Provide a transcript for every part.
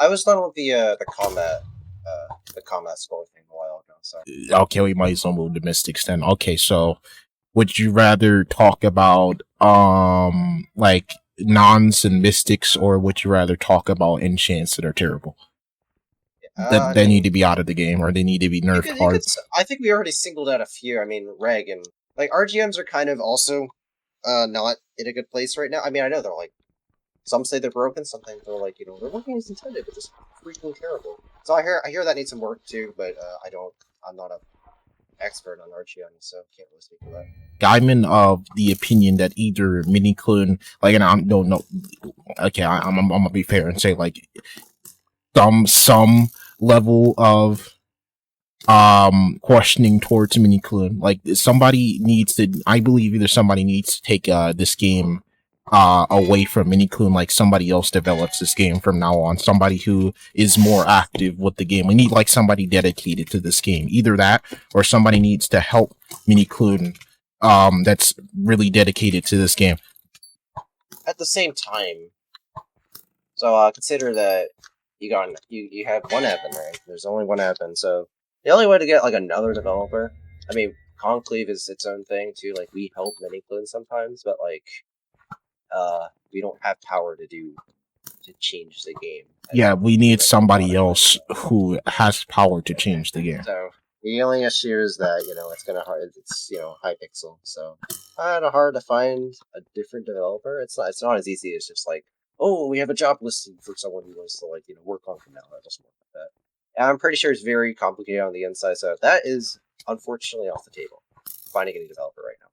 I was done with the combat score thing a while ago. So Okay, we might as well move to mystics then. Okay, so would you rather talk about like nons and mystics, or would you rather talk about enchants that are terrible? I That they need mean, to be out of the game, or they need to be nerfed you could. hard. I think we already singled out a few. I mean, Reg and like RGMs are kind of also not in a good place right now. I mean, I know they're like some say they're broken, some think they're like they're working as intended, but just freaking terrible. So I hear that needs some work too, but I don't. I'm not a expert on RGM, so can't really speak to that. I'm in of the opinion that either mini clone, like, and I don't know. Okay, I'm gonna be fair and say like some level of questioning towards mini clone. Like somebody needs to. I believe either somebody needs to take this game away from mini clone, like somebody else develops this game from now on, somebody who is more active with the game. We need like somebody dedicated to this game, either that or somebody needs to help mini clone that's really dedicated to this game. At the same time, so consider that you have one admin, right? There's only one admin, so the only way to get like another developer. I mean, Conclave is its own thing too. Like we help mini clone sometimes, but like we don't have power to change the game. Yeah, we need somebody else who has power to change the game. So the only issue is that it's gonna hard. It's Hypixel, so kind of hard to find a different developer. It's not as easy as just like, oh, we have a job listing for someone who wants to work on from now. That doesn't work like that. And I'm pretty sure it's very complicated on the inside, so that is unfortunately off the table. Finding any developer right now.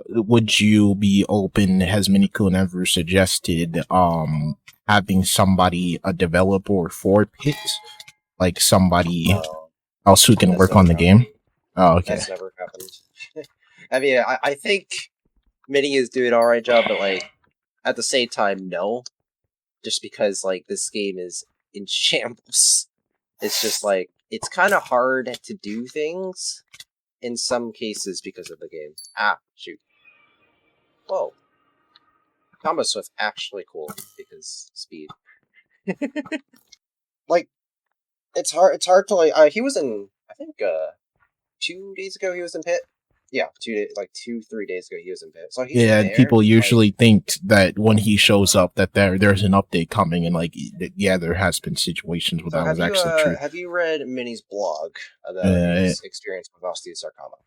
Would you be open? Has Minikun ever suggested having somebody a developer for Pits, like somebody else who can work on the game? Oh, okay. That's never happened. I mean, I think Mini is doing an alright job, but like at the same time, no. Just because like this game is in shambles. It's just like it's kind of hard to do things in some cases because of the game. Ah, shoot. Whoa. Combo Swift actually cool because speed. Like it's hard to like he was in I think 2 days ago he was in Pit. Yeah, 2-3 days ago he was in Pit. So he's there, people usually think that when he shows up that there's an update coming, and like there has been situations where that was actually true. Have you read Minnie's blog about his experience with osteosarcoma?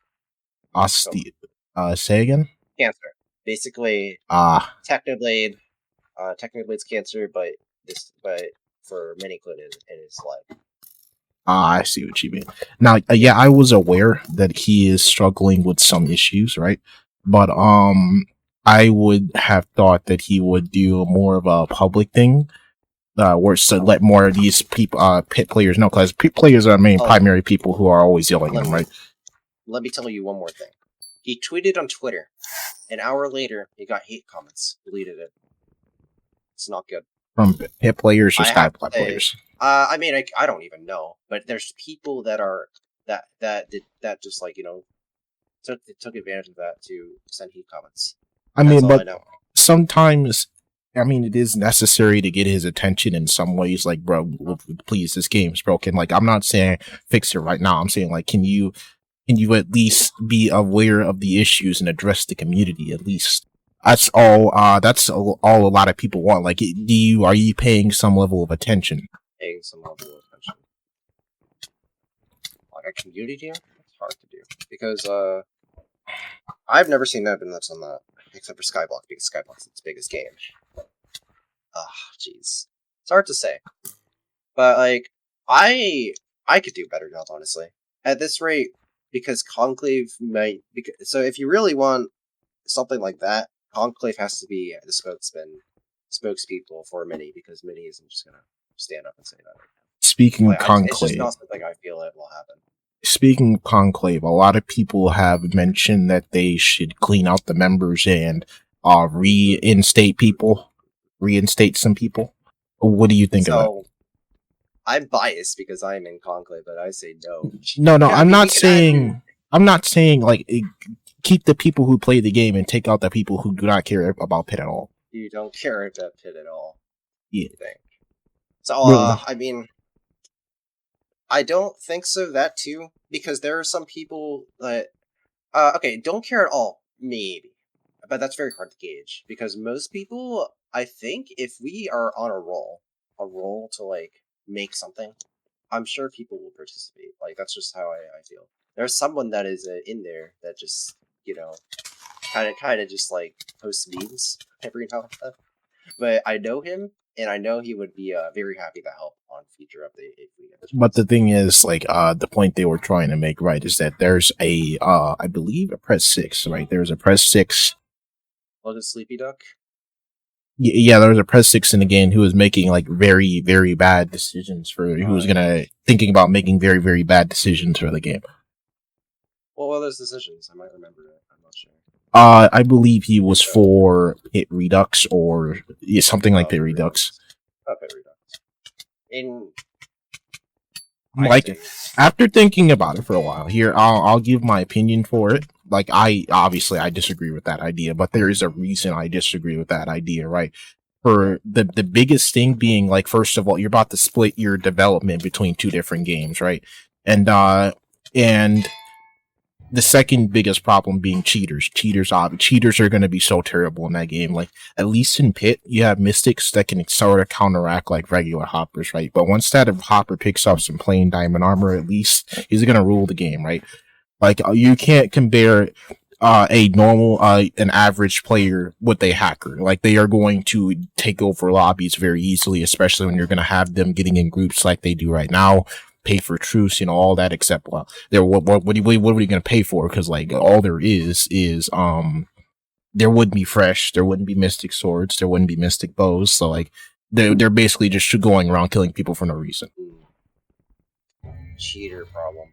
Say again? Cancer. Basically Technoblade's cancer, but for Minikun in his life. I see what you mean. Now, yeah, I was aware that he is struggling with some issues, right? But I would have thought that he would do more of a public thing, where to let more of these people, Pit players know, because Pit players are primary people who are always yelling at him, right? Let me tell you one more thing. He tweeted on Twitter. An hour later, he got hate comments. Deleted it. It's not good. From Pit players or Skyplot players? I mean, I don't even know, but there's people that are that just like took advantage of that to send hate comments. I mean, but sometimes, I mean, it is necessary to get his attention in some ways. Like, bro, please, this game's broken. Like, I'm not saying fix it right now. I'm saying, like, can you at least be aware of the issues and address the community at least? That's all. That's all a lot of people want. Like, are you paying some level of attention? Paying some level of attention. Like a community, it's hard to do because I've never seen that, and that's on that except for Skyblock because Skyblock's its biggest game. Jeez, it's hard to say, but like I could do a better job honestly at this rate because Conclave might. So if you really want something like that, Conclave has to be the spokespeople for Mini because Mini isn't just gonna stand up and say that right now. Speaking of Conclave, it's just not something I feel it will happen. Speaking of Conclave, a lot of people have mentioned that they should clean out the members and reinstate some people. What do you think of that? I'm biased because I'm in Conclave, but I say no. No, I'm not saying like keep the people who play the game and take out the people who do not care about Pit at all. You don't care about Pit at all. Yeah. Thing. So, Well, I mean, I don't think so. That too, because there are some people that okay, don't care at all, maybe, but that's very hard to gauge because most people, I think, if we are on a roll to like make something, I'm sure people will participate. Like that's just how I feel. There's someone that is in there that just kind of just like posts memes every now and then. But I know him, and I know he would be very happy to help on future update if we get the but the chance. thing is, like, the point they were trying to make, right, is that there's a, I believe a press 6, right? There's a press 6. Was it Sleepy Duck? Yeah, there was a press 6 in the game who was making like very, very bad decisions who was thinking about making very, very bad decisions for the game. What were those decisions? I might remember it. I'm not sure. I believe he was for Pit Redux or something like Pit Redux. Oh, Pit Redux. In like after thinking about it for a while, here I'll give my opinion for it. Like I disagree with that idea, but there is a reason I disagree with that idea, right? For the biggest thing being, like, first of all, you're about to split your development between two different games, right? And the second biggest problem being cheaters. Cheaters are going to be so terrible in that game. Like, at least in Pit, you have mystics that can sort of counteract like regular hoppers, right? But once that hopper picks up some plain diamond armor, at least he's going to rule the game, right? Like, you can't compare a normal, an average player with a hacker. Like, they are going to take over lobbies very easily, especially when you're going to have them getting in groups like they do right now. Pay for truce, all that, except, well, what are you going to pay for? Because, like, all there is there wouldn't be fresh, there wouldn't be mystic swords, there wouldn't be mystic bows. So, like, they're basically just going around killing people for no reason. Cheater problem.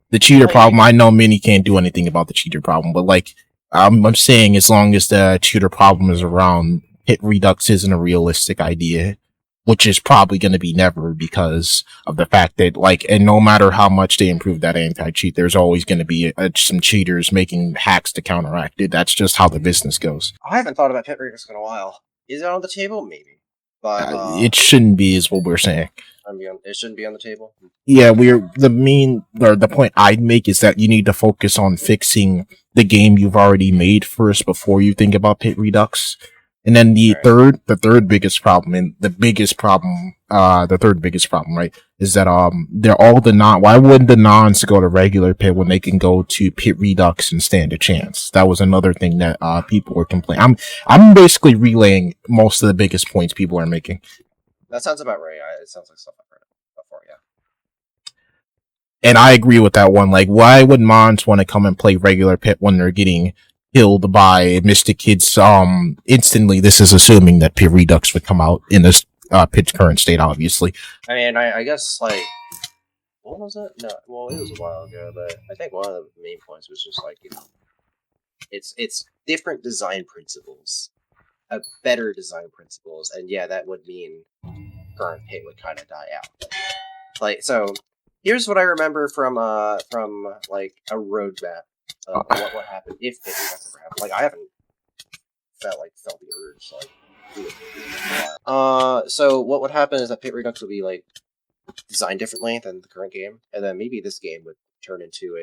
The cheater problem, I know many can't do anything about the cheater problem, but, like, I'm saying as long as the cheater problem is around, Hit Redux isn't a realistic idea, which is probably going to be never, because of the fact that, like, and no matter how much they improve that anti-cheat, there's always going to be some cheaters making hacks to counteract it. That's just how the business goes. I haven't thought about Pit Redux in a while. Is it on the table? Maybe. But it shouldn't be, is what we're saying. It shouldn't be on the table? Yeah, the point I'd make is that you need to focus on fixing the game you've already made first before you think about Pit Redux. And then the third biggest problem, and the third biggest problem, right, is that they're all why wouldn't the nons go to regular Pit when they can go to Pit Redux and stand a chance? That was another thing that people were complaining. I'm basically relaying most of the biggest points people are making. That sounds about right. It sounds like stuff I've heard before, yeah. And I agree with that one. Like, why would Mons want to come and play regular Pit when they're getting killed by Mystic Kids instantly? This is assuming that Pit Redux would come out in this Pit's current state, obviously. I mean, I guess, like, what was it? No, well, it was a while ago, but I think one of the main points was just, like, it's different design principles. Better design principles, and yeah, that would mean current Pit would kind of die out. Like, so, here's what I remember from like, a roadmap of what would happen if Pit Redux ever happened. Like, I haven't felt the urge to, like, do it. So what would happen is that Pit Redux would be, like, designed differently than the current game, and then maybe this game would turn into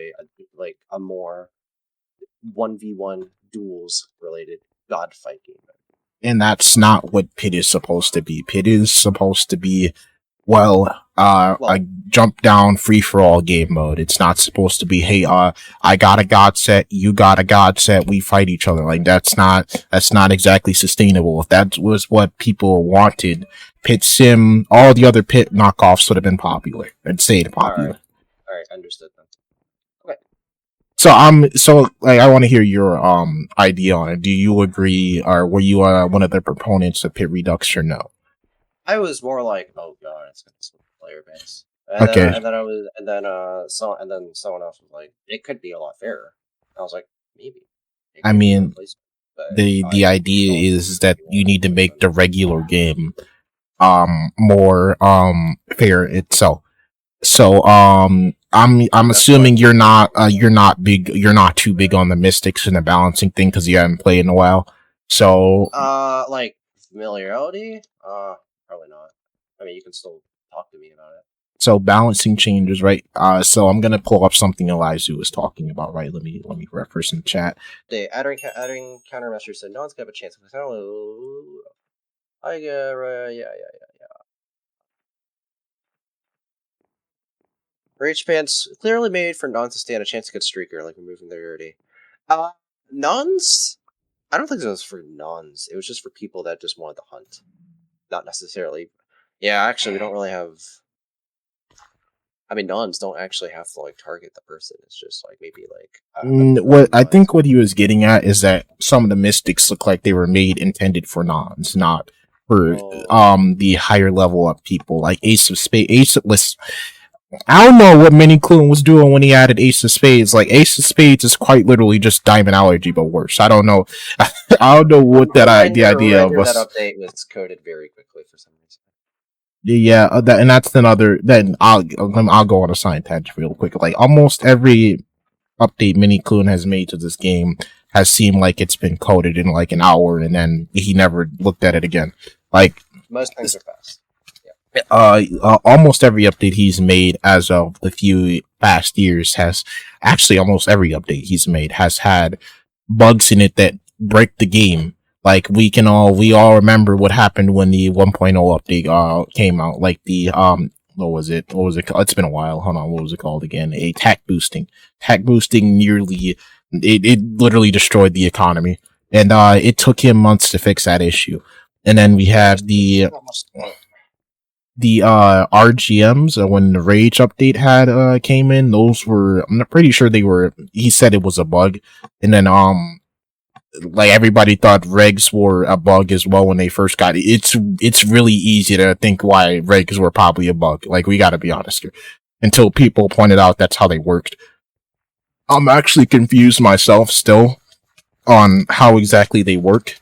a more 1v1 duels related god fight game. And that's not what Pit is supposed to be. Pit is supposed to be, a jump down free for all game mode. It's not supposed to be, hey, I got a god set, you got a god set, we fight each other. Like, that's not exactly sustainable. If that was what people wanted, Pit Sim, all the other Pit knockoffs would have been popular and stayed popular. All right, understood then. Okay. So I want to hear your idea on it. Do you agree, or were you one of the proponents of Pit Redux, or no? I was more like, oh god, it's gonna split the player base. And then someone else was like, it could be a lot fairer. I was like, maybe. I mean, the idea is that you need to make the regular game more fair itself. So I'm assuming you're not too big on the mystics and the balancing thing because you haven't played in a while. So like familiarity, probably not. I mean, you can still talk to me about it. So balancing changes, right? So I'm gonna pull up something Elizu was talking about, right? Let me reference in the chat. Adding countermeasures so no one's gonna have a chance. Rage pants clearly made for nuns to stand a chance against streaker, like removing their rarity. Nuns? I don't think it was for nuns. It was just for people that just wanted to hunt, not necessarily. Yeah, actually, we don't really have. I mean, nuns don't actually have to like target the person. It's just like maybe like. What I think what he was getting at is that some of the mystics look like they were intended for nuns, not for the higher level up people like Ace of Spades. I don't know what Mini Clune was doing when he added Ace of Spades. Like Ace of Spades is quite literally just Diamond Allergy, but worse. I don't know. I don't know what the idea was. That update was coded very quickly for some reason. Yeah, that's another. Then I'll go on a side tangent real quick. Like almost every update Mini Clune has made to this game has seemed like it's been coded in like an hour, and then he never looked at it again. Like most things are fast. Almost every update he's made as of the few past years has actually almost every update he's made has had bugs in it that break the game. Like we all remember what happened when the 1.0 update came out. Like the what was it called? It's been a while. Hold on, what was it called again? Attack boosting nearly it literally destroyed the economy, and it took him months to fix that issue. And then we have the RGMs when the Rage update had came in. Those were, I'm pretty sure he said it was a bug, and then like everybody thought regs were a bug as well when they first got it. It's really easy to think why regs were probably a bug. Like we got to be honest here. Until people pointed out that's how they worked. I'm actually confused myself still on how exactly they work.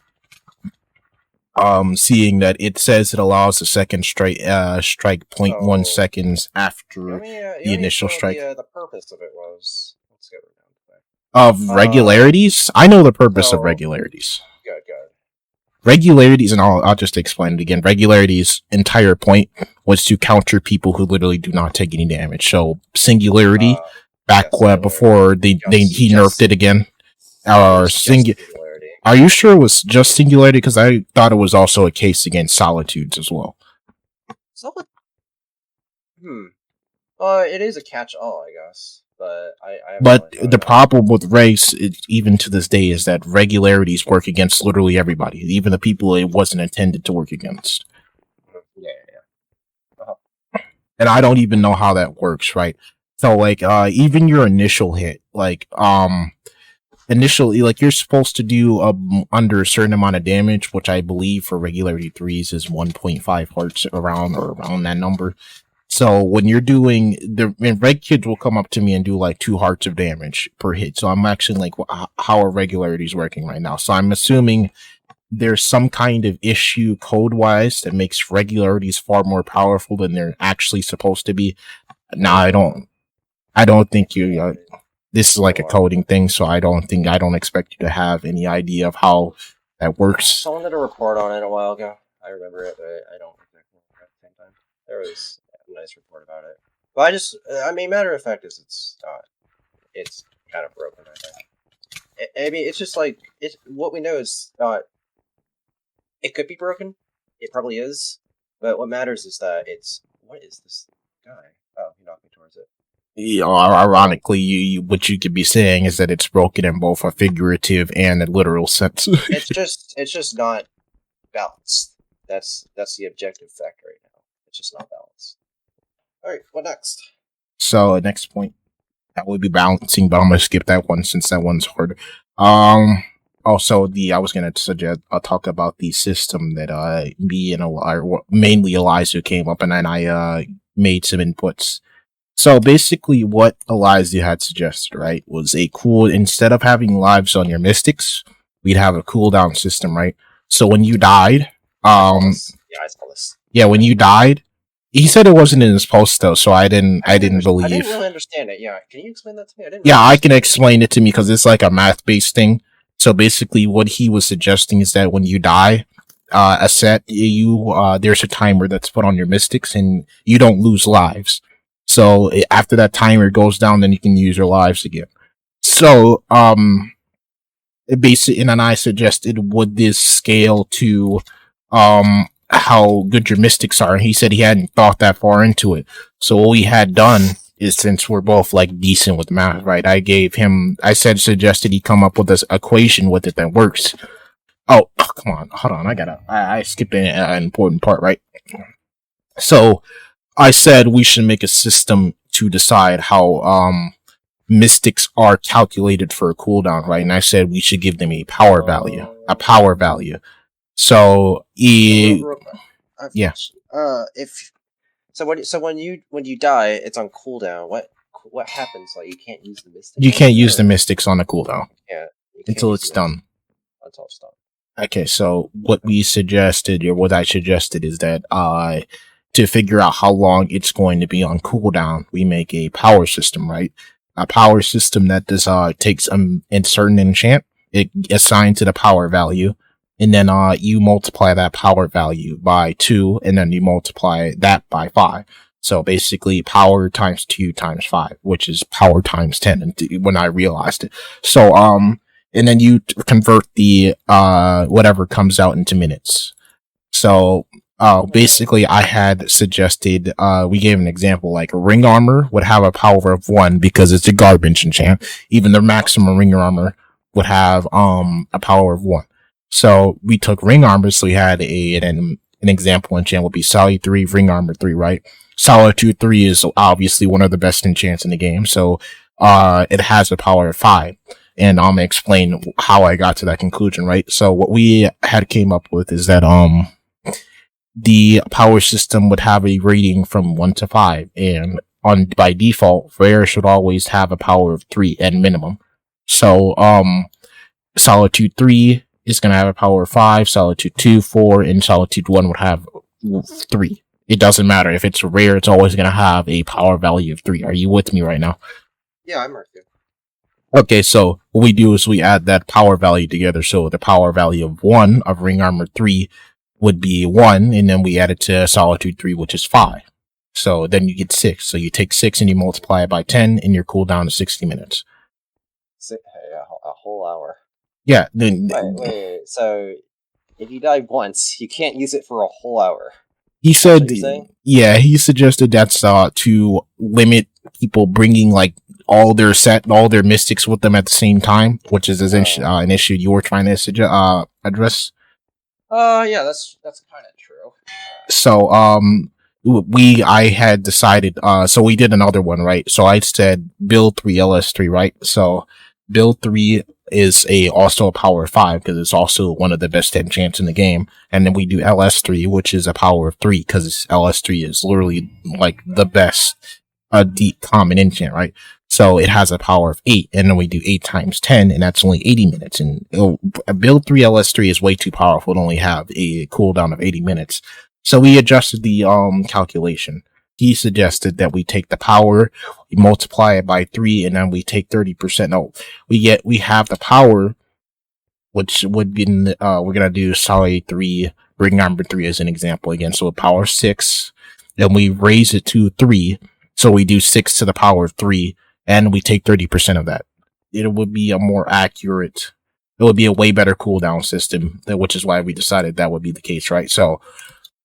Seeing that it says it allows a second strike 0.1 seconds after the initial strike. The purpose of it was. Let's get it down to that. Of regularities? I know the purpose of regularities. Good. Regularities, and I'll just explain it again. Regularities' entire point was to counter people who literally do not take any damage. So Singularity, before he nerfed it again. Are you sure it was just Singularity? Because I thought it was also a case against Solitudes as well. It is a catch-all, I guess. But the problem with regs, even to this day, is that regularities work against literally everybody, even the people it wasn't intended to work against. Yeah. And I don't even know how that works, right? So, like, even your initial hit, like, initially, like, you're supposed to do under a certain amount of damage, which I believe for regularity 3s is 1.5 hearts around that number. So when you're doing reg kids will come up to me and do like 2 hearts of damage per hit. So I'm actually like, how are regularities working right now? So I'm assuming there's some kind of issue code wise that makes regularities far more powerful than they're actually supposed to be. No, I don't think you. This is like a coding thing, so I don't expect you to have any idea of how that works. Someone did a report on it a while ago. I remember it, but I don't exactly remember at the same time. There was a nice report about it. But matter of fact is it's kind of broken, I think. I mean, it's just like, what we know is it could be broken. It probably is. But what matters is that what is this guy? Oh, he knocked me towards it. Yeah, ironically, what you could be saying is that it's broken in both a figurative and a literal sense. it's just not balanced. That's the objective fact right now. It's just not balanced. All right, what next? So next point, that would be balancing, but I'm gonna skip that one since that one's hard. Also, I was gonna suggest I'll talk about the system that me and mainly Eliza came up, and then I made some inputs. So basically, what Eliza had suggested, right, was instead of having lives on your mystics, we'd have a cooldown system, right? So when you died, I saw this. Yeah, when you died, he said it wasn't in his post though, so I didn't believe. I didn't really understand it. Yeah, can you explain that to me? I can explain it to me because it's like a math-based thing. So basically, what he was suggesting is that when you die, a set, there's a timer that's put on your mystics, and you don't lose lives. So after that timer goes down, then you can use your lives again. So basically, and then I suggested, would this scale to how good your mystics are? And he said he hadn't thought that far into it. So what we had done is, since we're both like decent with math, right? Suggested he come up with this equation with it that works. Oh, come on, hold on, I skipped an important part, right? So I said we should make a system to decide how mystics are calculated for a cooldown, right? And I said we should give them a power value. So yeah. When you die, it's on cooldown. What happens? Like, you can't use the mystics. You can't use the mystics on a cooldown. Yeah. Until it's done. Until it's done. Okay, so what I suggested is that to figure out how long it's going to be on cooldown, we make a power system, right? A power system that takes a certain enchant, it assigned to the power value, and then you multiply that power value by 2, and then you multiply that by 5. So basically, power times 2 times 5, which is power times 10. When I realized it, so and then you convert the whatever comes out into minutes. So basically, I had suggested, we gave an example, like ring armor would have a power of 1 because it's a garbage enchant. Even the maximum ring armor would have a power of 1. So we took ring armor, so we had an example enchant would be Solitude 3, ring armor 3, right? Solitude 3 is obviously one of the best enchants in the game, so it has a power of 5. And I'm gonna explain how I got to that conclusion, right? So what we had came up with is that the power system would have a rating from 1 to 5, and by default, rare should always have a power of 3 at minimum. So Solitude 3 is gonna have a power of 5, Solitude 2, 4, and Solitude 1 would have 3. It doesn't matter if it's rare; it's always gonna have a power value of 3. Are you with me right now? Yeah, I'm with you. Okay, so what we do is we add that power value together. So the power value of 1 of ring armor 3 would be 1, and then we add it to Solitude 3, which is 5. So then you get 6. So you take 6 and you multiply it by 10, and your cooldown is 60 minutes. A whole hour. Yeah. Then wait. So if you die once, you can't use it for a whole hour. He said, yeah, he suggested that's to limit people bringing like all their mystics with them at the same time, which is an issue you were trying to address. Yeah, that's kind of true. So I had decided, so we did another one, right? So I said build 3 LS3, right? So build 3 is also a power of 5 because it's also one of the best enchants in the game. And then we do LS3, which is a power of 3 because LS3 is literally like the best deep common enchant, right? So it has a power of 8, and then we do 8 times 10, and that's only 80 minutes. And build 3 LS3 is way too powerful to only have a cooldown of 80 minutes. So we adjusted the calculation. He suggested that we take the power, we multiply it by 3, and then we take 30%. No, we have the power, which would be we're gonna do Solid 3, ring armor 3 as an example again. So a power 6, and we raise it to 3. So we do 6 to the power of 3, and we take 30% of that. It would be a more accurate, it would be a way better cooldown system, which is why we decided that would be the case, right? So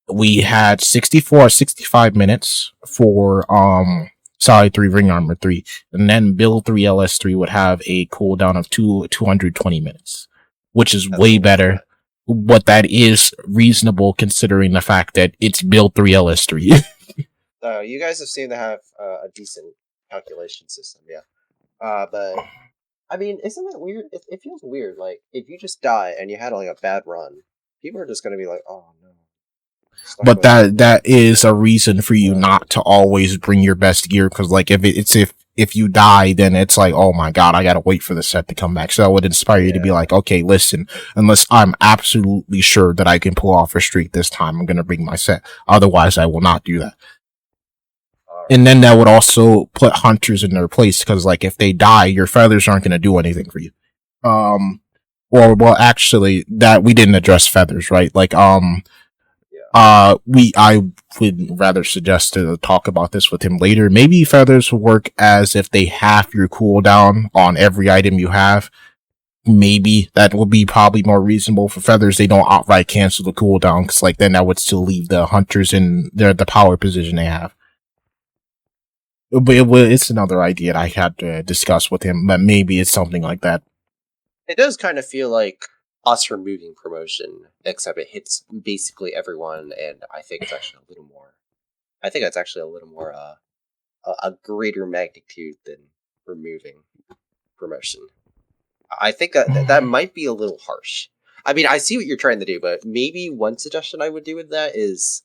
we had 65 minutes for Solid 3, ring armor 3, and then build 3 LS3 would have a cooldown of 220 minutes, which is way better. But that is reasonable considering the fact that it's build 3 LS3. You guys have seemed to have a decent calculation system, yeah. But I mean, isn't it weird? It feels weird. Like if you just die and you had like a bad run, people are just gonna be like, "Oh no." But that is a reason for you not to always bring your best gear, because like if you die, then it's like, oh my god, I gotta wait for the set to come back. So that would inspire you to be like, okay, listen, unless I'm absolutely sure that I can pull off a streak this time, I'm gonna bring my set. Otherwise, I will not do that. And then that would also put hunters in their place, because like if they die, your feathers aren't going to do anything for you. well, actually, that we didn't address feathers, right? Like, Yeah. I would rather suggest to talk about this with him later. Maybe feathers will work as if they half your cooldown on every item you have. Maybe that would be probably more reasonable for feathers. They don't outright cancel the cooldown, because like then that would still leave the hunters in the power position they have. But it's another idea that I had to discuss with him. But maybe it's something like that. It does kind of feel like us removing promotion, except it hits basically everyone, and I think it's actually a little more. I think that's actually a little more a greater magnitude than removing promotion. I think that might be a little harsh. I mean, I see what you're trying to do, but maybe one suggestion I would do with that is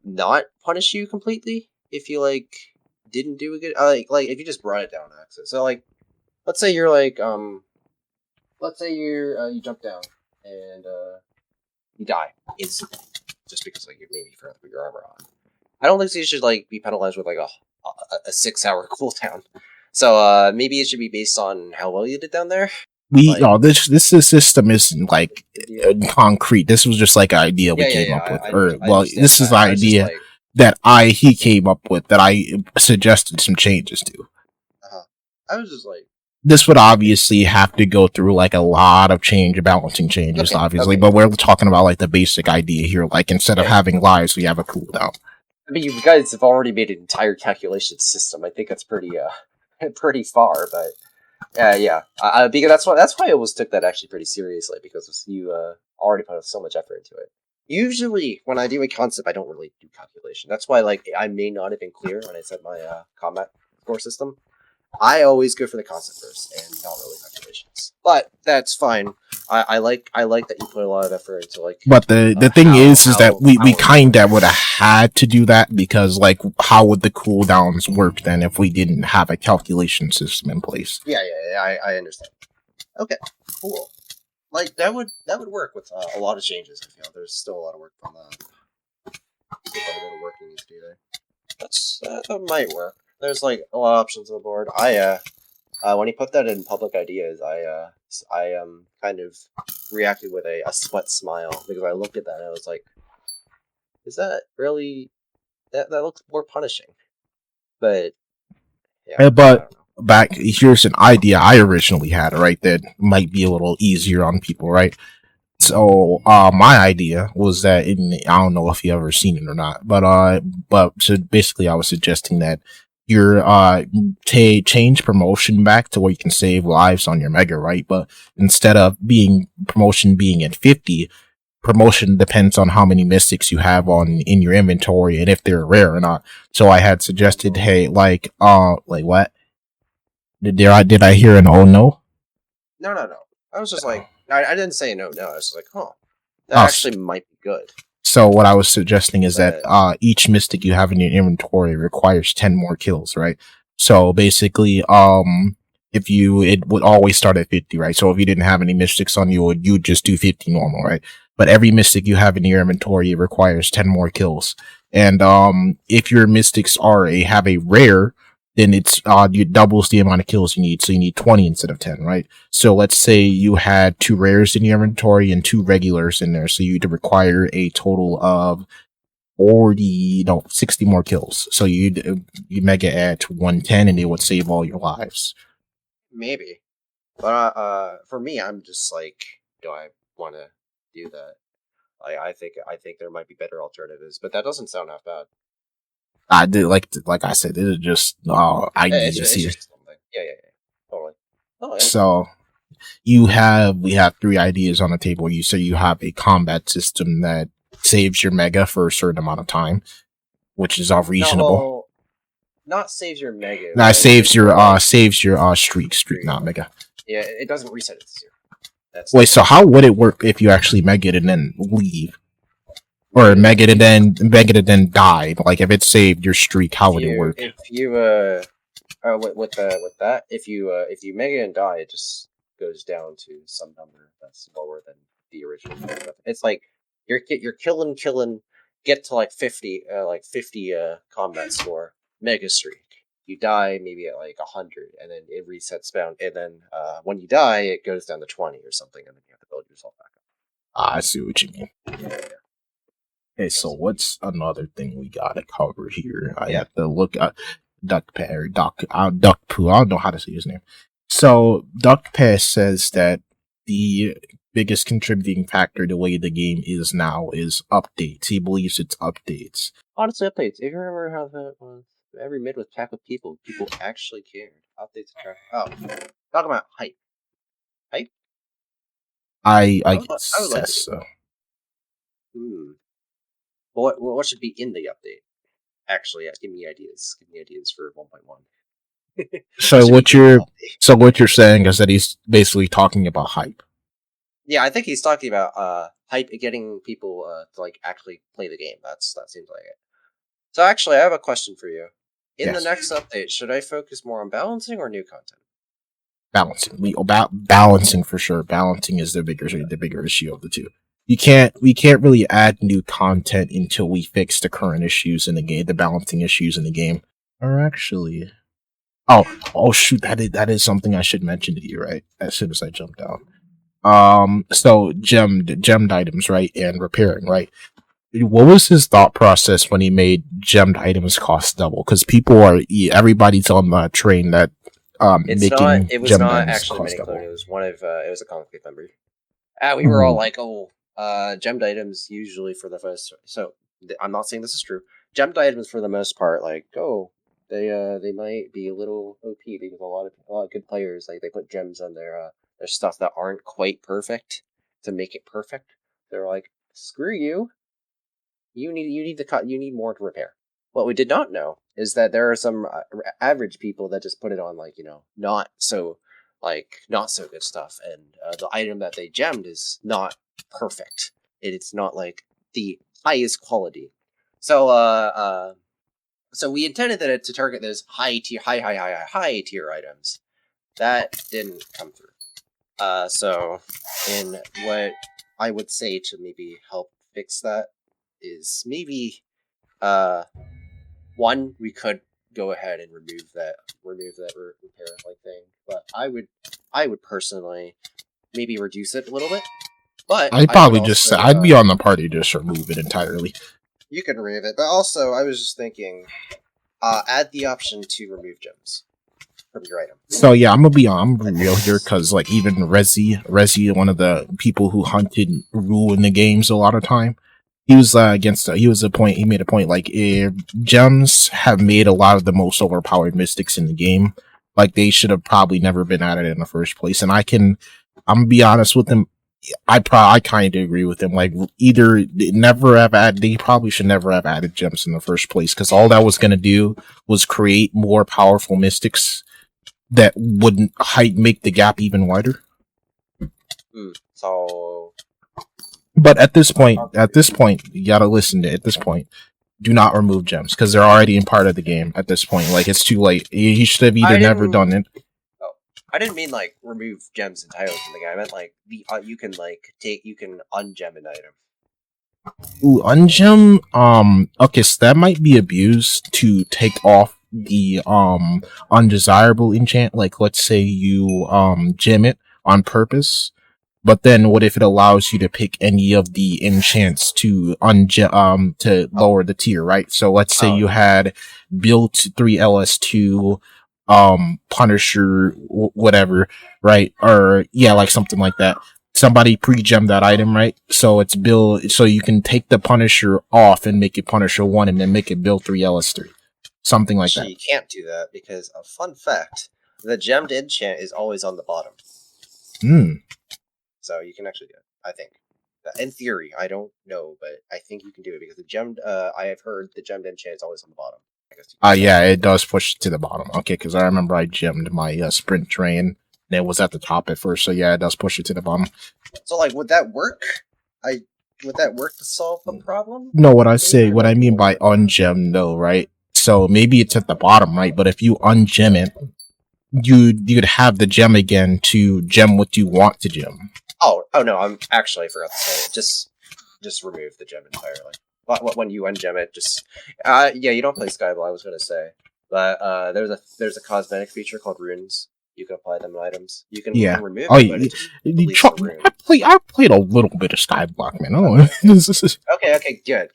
not punish you completely if you like didn't do a good like if you just brought it down access. So like, let's say you're like let's say you jump down and you die instantly just because like you maybe forgot to put your armor on. I don't think you should like be penalized with like a 6 hour cooldown. So maybe it should be based on how well you did down there. Like, This system isn't like concrete. This was just like an idea we came up with, this is the idea like, that he came up with that I suggested some changes to. I was just like, this would obviously have to go through like a lot of balancing changes, obviously, but we're talking about like the basic idea here. Like instead of having lives, we have a cooldown. I mean, you guys have already made an entire calculation system. I think that's pretty pretty far, but yeah, because that's why I always took that actually pretty seriously, because you already put so much effort into it. Usually, when I do a concept, I don't really do calculation. That's why, like, I may not have been clear when I said my combat score system. I always go for the concept first, and not really calculations. But that's fine. I like that you put a lot of effort into like. But the thing is that we kind of would have had to do that, because like how would the cooldowns work then if we didn't have a calculation system in place? Yeah, I understand. Okay, cool. Like that would work with a lot of changes. I feel there's still a lot of work on that. A bit of work you need to do there. That might work. There's like a lot of options on the board. When he put that in public ideas, I kind of reacted with a sweat smile, because I looked at that and I was like, is that really that looks more punishing? But yeah, but back here's an idea I originally had, right, that might be a little easier on people, right? So my idea was that I don't know if you ever seen it or not, but so basically I was suggesting that your change promotion back to where you can save lives on your mega, right? But instead of promotion being at 50, promotion depends on how many mystics you have in your inventory and if they're rare or not. So I had suggested, hey, like what? Did I hear an oh no? No. I was just like, I didn't say no. I was just like, that actually might be good. So what I was suggesting is that each mystic you have in your inventory requires 10 more kills, right? So basically, it would always start at 50, right? So if you didn't have any mystics on you, you'd just do 50 normal, right? But every mystic you have in your inventory requires 10 more kills. And if your mystics have a rare, then it's you doubles the amount of kills you need. So you need 20 instead of 10, right? So let's say you had 2 rares in your inventory and 2 regulars in there. So you'd require a total of 60 more kills. So you mega add to 110 and it would save all your lives. Maybe. But for me, I'm just like, do I want to do that? I think there might be better alternatives, but that doesn't sound half bad. I did like I said, it is just ideas here. Yeah, totally. Oh, yeah. So we have 3 ideas on the table. You say you have a combat system that saves your mega for a certain amount of time, which is all reasonable. Not saves your mega. No, right? saves your streak, not mega. Yeah, it doesn't reset it to 0. Wait, so how would it work if you actually mega it and then leave? Or mega it and then die? Like if it saved your streak, how would it work? If you with that, if you mega and die, it just goes down to some number that's lower than the original. It's like you're killing, get to like 50 combat score, mega streak. you die maybe at like 100, and then it resets down, and then when you die, it goes down to 20 or something, and then you have to build yourself back up. I see what you mean. Yeah. Okay, so what's another thing we gotta cover here? I Yeah. have to look at Duck Poo. I don't know how to say his name. So Duck Pass says that the biggest contributing factor to the way the game is now is updates. He believes it's updates. Honestly, updates. If you remember how that was, every mid was packed with people. People actually cared. Updates attract. Oh, talk about hype. Hype. I I would guess like that's so. What should be in the update? Actually, give me ideas. Give me ideas for 1.1. So what you're saying is that he's basically talking about hype. Yeah, I think he's talking about hype, getting people to like actually play the game. That seems like it. So actually, I have a question for you. In the next update, should I focus more on balancing or new content? Balancing. Balancing for sure. Balancing is the bigger issue of the two. We can't really add new content until we fix the current issues in the game, the balancing issues in the game. Or actually, oh shoot, that is something I should mention to you, right? As soon as I jump down. So gemmed items, right, and repairing, right. What was his thought process when he made gemmed items cost double? Because everybody's on the train that It was not actually a mini clone. It was it was a Conclave member. We were all like, gemmed items usually for the first. So I'm not saying this is true. Gemmed items for the most part, like they might be a little OP because a lot of good players like they put gems on their stuff that aren't quite perfect to make it perfect. They're like, screw you. You need more to repair. What we did not know is that there are some average people that just put it on not so good stuff, and the item that they gemmed is not perfect. It's not like the highest quality. So so we intended that to target those high tier items. That didn't come through. So in what I would say to maybe help fix that is maybe one, we could go ahead and remove that repair like thing, but I would personally maybe reduce it a little bit. But I'd be on the party to just remove it entirely. You can remove it, but also I was just thinking, add the option to remove gems from your item. So yeah, I'm real here, because like even Resi, one of the people who hunted Rule in the games a lot of time, he was he made a point like gems have made a lot of the most overpowered mystics in the game. Like they should have probably never been added in the first place. And I'm gonna be honest with him, I kind of agree with him. Like they probably should never have added gems in the first place, because all that was gonna do was create more powerful mystics that wouldn't make the gap even wider. So, but at this point, you gotta listen to it. At this point, do not remove gems, because they're already in part of the game. At this point, like it's too late. He should have either never done it. Oh, I didn't mean like remove gems entirely from the game. I meant like you can ungem an item. Ooh, ungem. Okay, so that might be abused to take off the undesirable enchant. Like let's say you gem it on purpose, but then what if it allows you to pick any of the enchants to to lower the tier, right? So let's say you had built 3 LS2 Punisher whatever, right? Or yeah, like something like that. Somebody pre-gem that item, right? So it's so you can take the Punisher off and make it Punisher 1 and then make it build 3 LS3. Something like that. You can't do that because a fun fact, the gemmed enchant is always on the bottom. So you can actually do it, I think. In theory, I don't know, but I think you can do it because the gemmed, I have heard the gemmed enchant is always on the bottom. Yeah, it does push to the bottom. Okay, because I remember I gemmed my sprint train and it was at the top at first, so yeah, it does push it to the bottom. So like, would that work? Would that work to solve the problem? No, what I mean by ungem though, right? So maybe it's at the bottom, right? But if you ungem it, you'd have the gem again to gem what you want to gem. Oh no! I forgot to say it. Just remove the gem entirely. When you ungem it, just yeah, you don't play Skyball. I was gonna say, But there's a cosmetic feature called runes. You can apply them to items. You can Yeah. remove Oh, it, but it just deletes the rune. I played a little bit of Skyblock, man. Oh, Okay, good.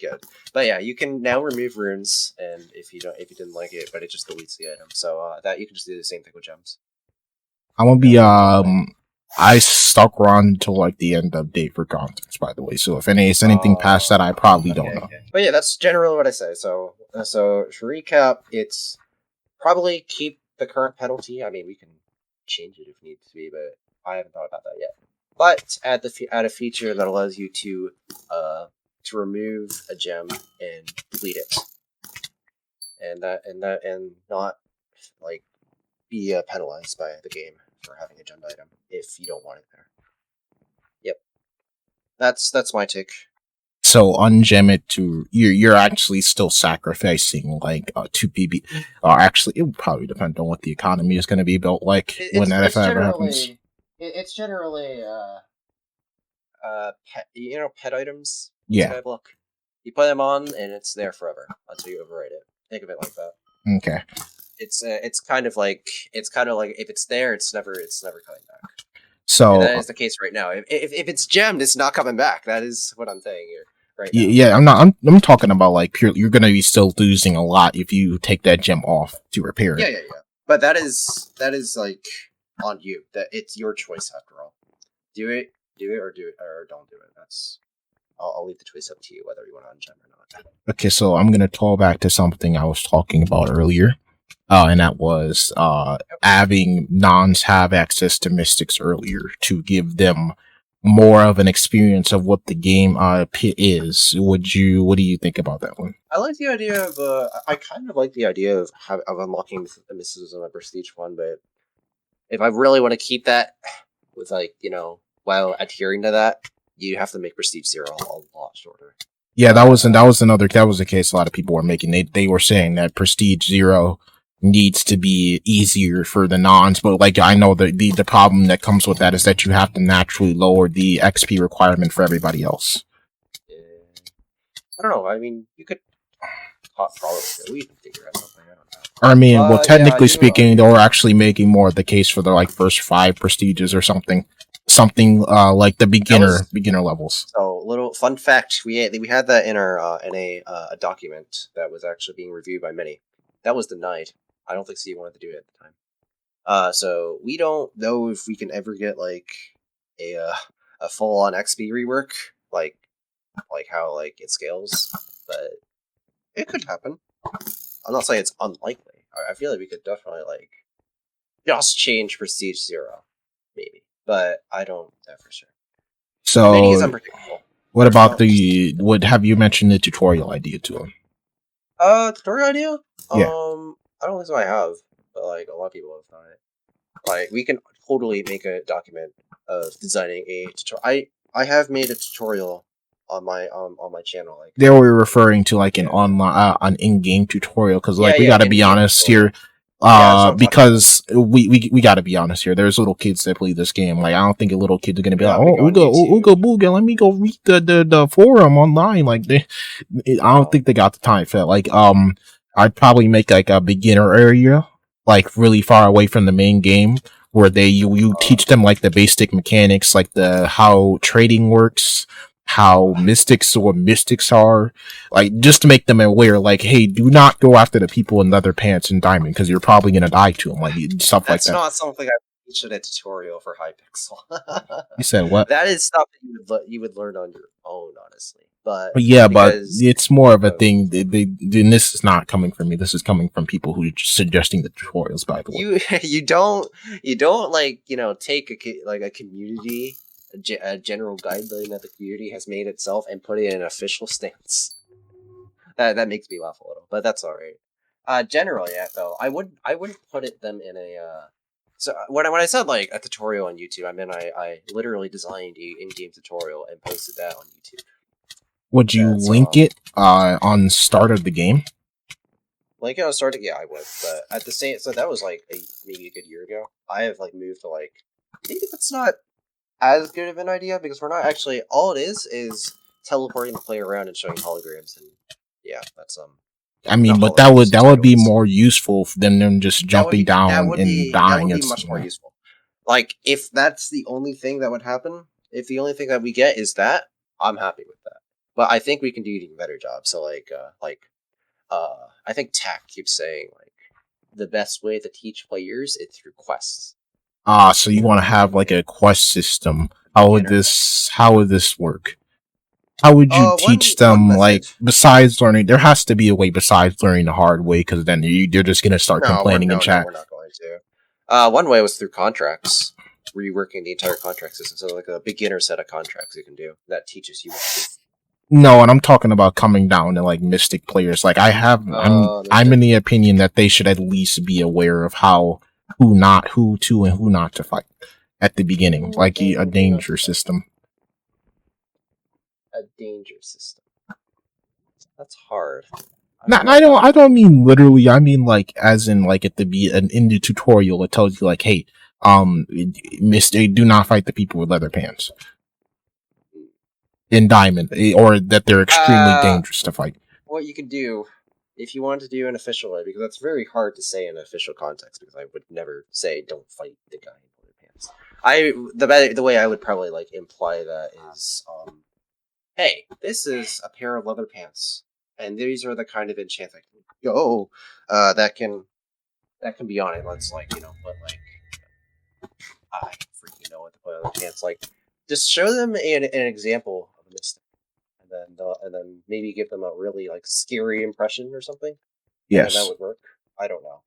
But yeah, you can now remove runes, and if you didn't like it, but it just deletes the item. So that you can just do the same thing with gems. I'm gonna be I stuck around until like the end of day for contents, by the way. So if anything past that, I probably don't know. Okay. But yeah, that's generally what I say. So to recap, it's probably keep the current penalty. I mean, we can change it if needs to be, but I haven't thought about that yet. But add a feature that allows you to remove a gem and delete it, and not like be penalized by the game for having a gemmed item if you don't want it there. Yep, that's my take. So ungem it to you're actually still sacrificing like 2 PB, or actually it would probably depend on what the economy is going to be built like when that if that ever happens. It's generally pet items. Yeah. Skyblock. You put them on and it's there forever until you overwrite it. Think of it like that. Okay. It's kind of like if it's there, it's never coming back. So and that is the case right now. If it's gemmed, it's not coming back. That is what I'm saying here. Right now. Yeah, I'm talking about like pure. You're gonna be still losing a lot if you take that gem off to repair it. Yeah. But that is like on you. That it's your choice after all. Do it or don't do it. That's I'll leave the choice up to you whether you want to ungem or not. Okay, so I'm gonna call back to something I was talking about earlier, and that was having nons have access to mystics earlier to give them more of an experience of what the game is. What do you think about that one? I like the idea of I kind of like the idea of unlocking the mysticism at Prestige 1, but if I really want to keep that with while adhering to that, you have to make Prestige 0 a lot shorter. Yeah, that was the case a lot of people were making. They were saying that Prestige 0 needs to be easier for the nons, but like I know the problem that comes with that is that you have to naturally lower the XP requirement for everybody else. I don't know. I mean, you could probably we can figure out something. I don't know. I mean, well, technically speaking, they were actually making more of the case for the like first 5 prestiges or something like the beginner levels. So, little fun fact: we had that in our in a document that was actually being reviewed by many. That was denied. I don't think Steve wanted to do it at the time. So we don't know if we can ever get like a full on XP rework, like how like it scales, but it could happen. I'm not saying it's unlikely. I feel like we could definitely like just change Prestige 0, maybe, but I don't know for sure. So Many is unpredictable. What about what have you mentioned the tutorial idea to him? Tutorial idea? Yeah. I don't think so I have, but like a lot of people have done it. Like we can totally make a document of designing a tutorial. I have made a tutorial on my channel. Like they were referring to like an online an in-game tutorial because like we got to be honest here. Because we got to be honest here. There's little kids that play this game. Like I don't think a little kid's gonna be like, oh, Ooga Booga, let me go read the forum online. Like I don't think they got the time for it. Like I'd probably make like a beginner area, like really far away from the main game, where you teach them like the basic mechanics, like how trading works, how mystics are, like just to make them aware, like, hey, do not go after the people in leather pants and diamond because you're probably gonna die to them, like stuff like that. That's not something I teach in a tutorial for Hypixel. You said what? That is stuff that you would learn on your own, honestly. But it's more of a thing. And this is not coming from me. This is coming from people who are suggesting the tutorials. By the way, you don't like take a community. A general guideline that the community has made itself and put it in an official stance. That makes me laugh a little, but that's all right. Generally, though, I wouldn't put them in a. So when I said like a tutorial on YouTube, I mean I literally designed a in-game tutorial and posted that on YouTube. Would you link it on start of the game? Link it on start? Yeah, I would. But at the same, so that was like maybe a good year ago. I have like moved to like maybe that's not as good of an idea because we're not actually all it is teleporting the player around and showing holograms, and yeah, that's I mean, No, but that would be tutorials. more useful than them just jumping down and That would dying be and much more stuff. useful. Like if that's the only thing that would happen, if the only thing that we get is that, I'm happy with that. But I think we can do an even better job. So I think Tack keeps saying like the best way to teach players is through quests. Ah, so you want to have like a quest system? How would this work? How would you teach One them, method. like, besides learning? There has to be a way besides learning the hard way, because then you're just gonna start complaining in No, chat. we're not going to. One way was through contracts, reworking the entire contract system. So like a beginner set of contracts you can do that teaches you what to do. No, and I'm talking about coming down to like Mystic players. Like I'm in the opinion that they should at least be aware of who to and who not to fight at the beginning, like a danger system. A danger system. That's hard. I don't mean literally. I mean like as in like in the tutorial it tells you like, hey, Mister, do not fight the people with leather pants in diamond, or that they're extremely dangerous to fight. What you can do if you want to do an official way, because that's very hard to say in an official context, because I would never say don't fight the guy in leather pants. The way I would probably like imply that is, hey, this is a pair of leather pants, and these are the kind of enchants I can go that can be on it. Let's like put like I freaking know what to put on the pants. Like, just show them an example of a mystic, and then maybe give them a really like scary impression or something. Yes, that would work. I don't know.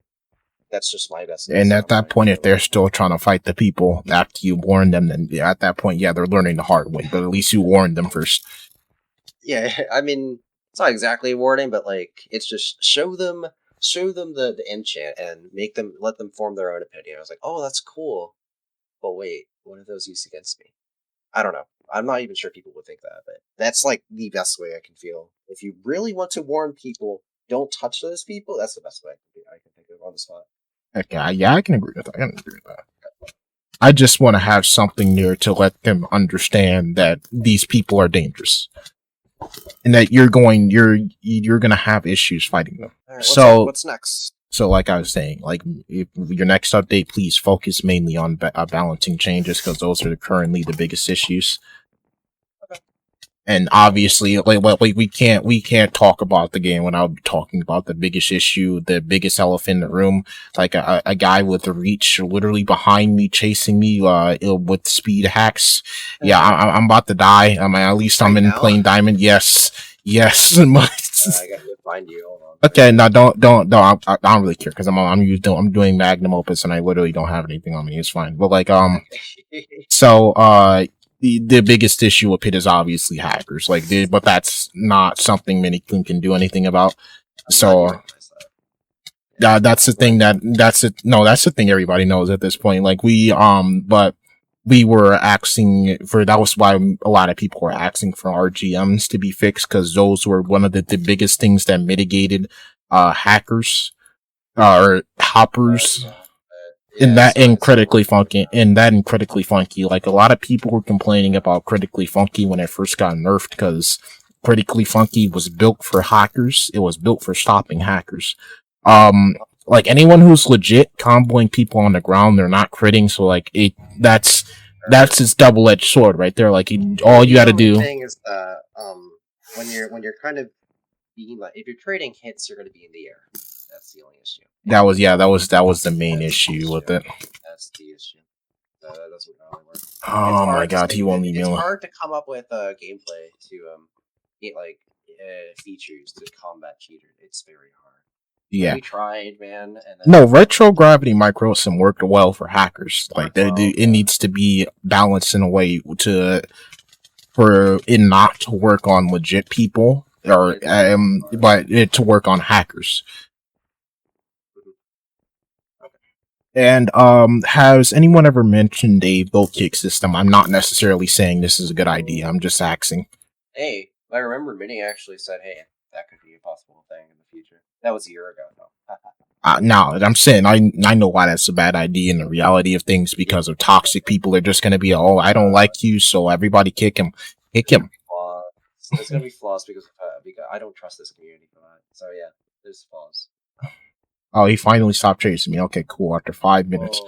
That's just my best. And at that point, if they're still trying to fight the people after you warn them, then at that point, yeah, they're learning the hard way. But at least you warned them first. Yeah, I mean, it's not exactly a warning, but like it's just show them the enchant and let them form their own opinion. I was like, oh, that's cool. But wait, what are those used against me? I don't know. I'm not even sure people would think that, but that's like the best way I can feel. If you really want to warn people, don't touch those people. That's the best way I can think of on the spot. Okay, yeah, I can agree with that. I just want to have something there to let them understand that these people are dangerous, and that you're gonna have issues fighting them. Right, what's next? So, like I was saying, like if your next update, please focus mainly on balancing changes, because those are currently the biggest issues. Okay. And obviously, like we can't talk about the game without talking about the biggest issue, the biggest elephant in the room. Like a guy with a reach literally behind me, chasing me with speed hacks. Yeah, I'm about to die. At least I'm in plain diamond. Yes. I gotta find you. Hold on. Okay, no, don't. I don't really care because I'm doing magnum opus and I literally don't have anything on me. It's fine. But like, so the biggest issue with it is obviously hackers. Like, but that's not something Minikun can do anything about. So that's the thing that's the thing everybody knows at this point. Like but we were asking for, that was why a lot of people were asking for RGMs to be fixed, because those were one of the biggest things that mitigated hackers or hoppers. Critically funky. Like a lot of people were complaining about critically funky when it first got nerfed, because critically funky was built for hackers. It was built for stopping hackers. Like anyone who's legit comboing people on the ground, they're not critting. So like that's his double-edged sword right there. Like all you got to do. The thing is that when you're kind of being like, if you're trading hits, you're going to be in the air. That's the only issue. That was the main issue with it. That's the issue. That doesn't really work. Oh my god, he won't leave me alone. It's hard to come up with a gameplay to get like features to combat cheaters. It's very hard. Yeah, we tried, man. No, retro gravity microsim worked well for hackers. Like it needs to be balanced in a way for it not to work on legit people, or but it to work on hackers. And has anyone ever mentioned a vote kick system? I'm not necessarily saying this is a good idea. I'm just asking. Hey, I remember Minnie actually said, "Hey, that could be a possible thing in the future." That was a year ago, though. No, I'm saying I know why that's a bad idea in the reality of things, because of toxic people. They're just going to be, oh, I don't like you, so everybody kick him. Kick him. There's going to be flaws because I don't trust this community for that. So, yeah. There's pause. Oh, he finally stopped chasing me. Okay, cool. After 5 minutes.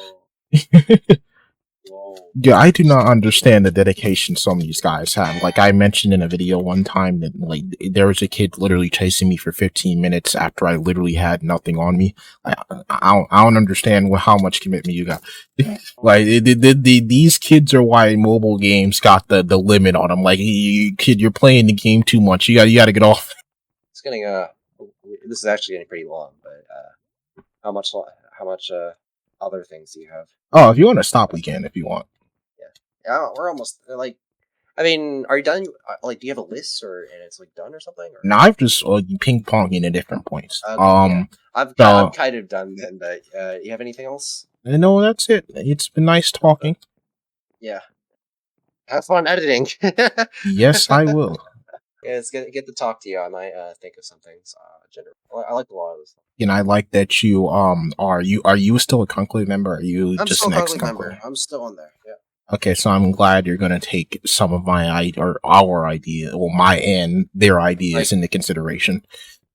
Whoa. Yeah, I do not understand the dedication some of these guys have. Like I mentioned in a video one time that like there was a kid literally chasing me for 15 minutes after I literally had nothing on me. I don't understand how much commitment you got. Like these kids are why mobile games got the limit on them. Like kid, you're playing the game too much. You got to get off. It's getting this is actually getting pretty long, but how much other things do you have? Oh, if you want to stop, we can. If you want. Yeah, we're almost like. I mean, are you done? Like, do you have a list, or and it's like done or something? Or? No, I've just ping ponging at different points. Yeah. I'm kind of done then. But you have anything else? No, that's it. It's been nice talking. Yeah. Have fun editing. Yes, I will. Yeah, it's get to talk to you. I might think of some things. I like a lot of this stuff. And I like that you are you still a Conclave member? Or are you I'm just still an a ex Conclave Conclave? member. I'm still on there. Yeah. Okay, so I'm glad you're gonna take some of my or our idea, well, my and their ideas into consideration.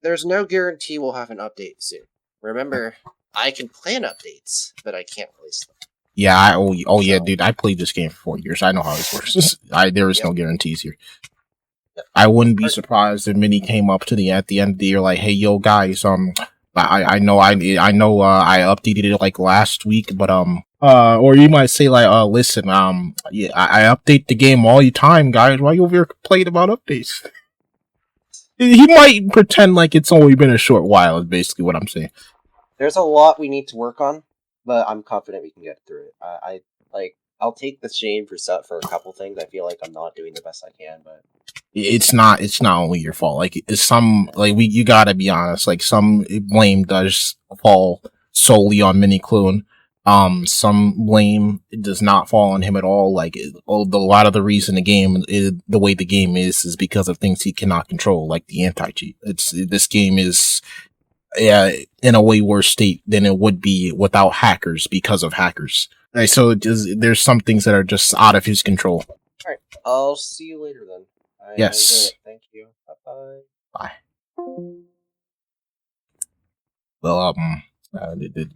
There's no guarantee we'll have an update soon. Remember, I can plan updates, but I can't release them. Yeah, yeah, dude. I played this game for 4 years. I know how this works. There is no guarantees here. I wouldn't be surprised if Mini came up to the at the end of the year like, "Hey, yo, guys, I know I updated it like last week, but or you might say like, listen, yeah, I update the game all the time, guys. Why you over here complaining about updates?" He might pretend like it's only been a short while. Is basically what I'm saying. There's a lot we need to work on, but I'm confident we can get through it. I'll take the shame for a couple things. I feel like I'm not doing the best I can, but it's not only your fault. Like you gotta be honest. Like some blame does fall solely on Mini Clune. Some blame does not fall on him at all. Like a lot of the reason the way the game is because of things he cannot control, like the anti-cheat. This game is in a way worse state than it would be without hackers because of hackers. Like, so there's some things that are just out of his control. All right, I'll see you later then. Yes. Thank you. Bye-bye. Bye. Well,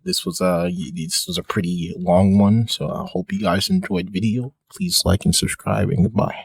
this was a pretty long one, so I hope you guys enjoyed the video. Please like and subscribe, and goodbye.